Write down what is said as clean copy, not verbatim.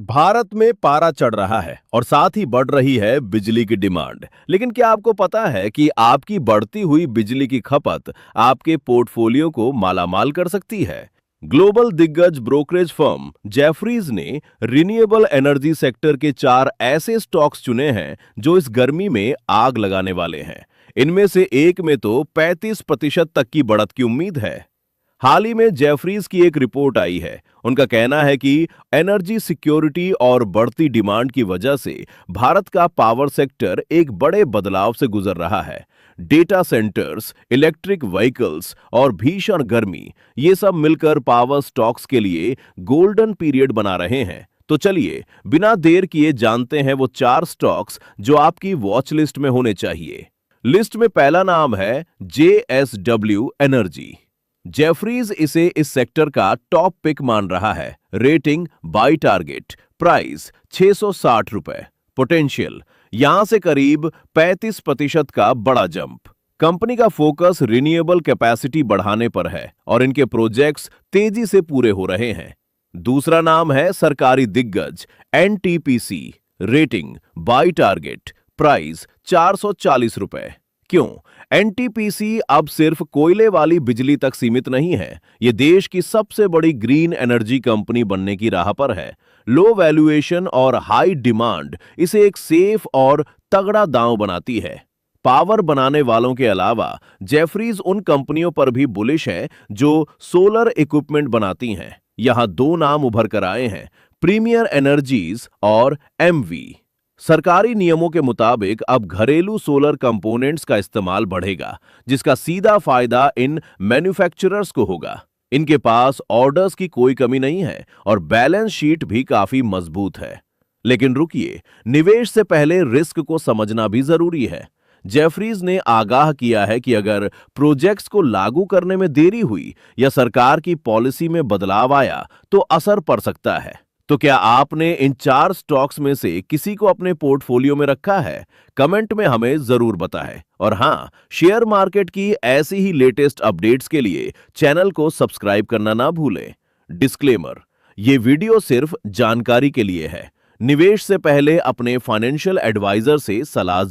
भारत में पारा चढ़ रहा है और साथ ही बढ़ रही है बिजली की डिमांड। लेकिन क्या आपको पता है कि आपकी बढ़ती हुई बिजली की खपत आपके पोर्टफोलियो को मालामाल कर सकती है? ग्लोबल दिग्गज ब्रोकरेज फर्म जेफरीज ने रिन्यूएबल एनर्जी सेक्टर के 4 ऐसे स्टॉक्स चुने हैं जो इस गर्मी में आग लगाने वाले हैं। इनमें से एक में तो 35% तक की बढ़त की उम्मीद है। हाल ही में जेफरीज की एक रिपोर्ट आई है। उनका कहना है कि एनर्जी सिक्योरिटी और बढ़ती डिमांड की वजह से भारत का पावर सेक्टर एक बड़े बदलाव से गुजर रहा है। डेटा सेंटर्स, इलेक्ट्रिक व्हीकल्स और भीषण गर्मी, ये सब मिलकर पावर स्टॉक्स के लिए गोल्डन पीरियड बना रहे हैं। तो चलिए बिना देर किए जानते हैं वो 4 स्टॉक्स जो आपकी वॉच लिस्ट में होने चाहिए। लिस्ट में पहला नाम है जेएसडब्ल्यू एनर्जी। जेफरीज इसे इस सेक्टर का टॉप पिक मान रहा है। रेटिंग बाय टारगेट, प्राइस 660 रुपए, पोटेंशियल यहां से करीब 35% का बड़ा जंप। कंपनी का फोकस रिन्यूएबल कैपेसिटी बढ़ाने पर है और इनके प्रोजेक्ट्स तेजी से पूरे हो रहे हैं। दूसरा नाम है सरकारी दिग्गज NTPC. Rating buy target, price 440 रुपए। क्यों? एनटीपीसी अब सिर्फ कोयले वाली बिजली तक सीमित नहीं है। यह देश की सबसे बड़ी ग्रीन एनर्जी कंपनी बनने की राह पर है। लो वैल्यूएशन और हाई डिमांड इसे एक सेफ और तगड़ा दांव बनाती है। पावर बनाने वालों के अलावा जेफरीज उन कंपनियों पर भी बुलिश है जो सोलर इक्विपमेंट बनाती हैं। यहां 2 नाम उभर कर आए हैं, प्रीमियर एनर्जीज और एमवी। सरकारी नियमों के मुताबिक अब घरेलू सोलर कंपोनेंट्स का इस्तेमाल बढ़ेगा, जिसका सीधा फायदा इन मैन्युफैक्चरर्स को होगा। इनके पास ऑर्डर्स की कोई कमी नहीं है और बैलेंस शीट भी काफी मजबूत है। लेकिन रुकिए, निवेश से पहले रिस्क को समझना भी जरूरी है। जेफरीज ने आगाह किया है कि अगर प्रोजेक्ट्स को लागू करने में देरी हुई या सरकार की पॉलिसी में बदलाव आया तो असर पड़ सकता है। तो क्या आपने इन 4 स्टॉक्स में से किसी को अपने पोर्टफोलियो में रखा है? कमेंट में हमें जरूर बताएं। और हां, शेयर मार्केट की ऐसी ही लेटेस्ट अपडेट्स के लिए चैनल को सब्सक्राइब करना ना भूलें। डिस्क्लेमर: ये वीडियो सिर्फ जानकारी के लिए है। निवेश से पहले अपने फाइनेंशियल एडवाइजर से सलाह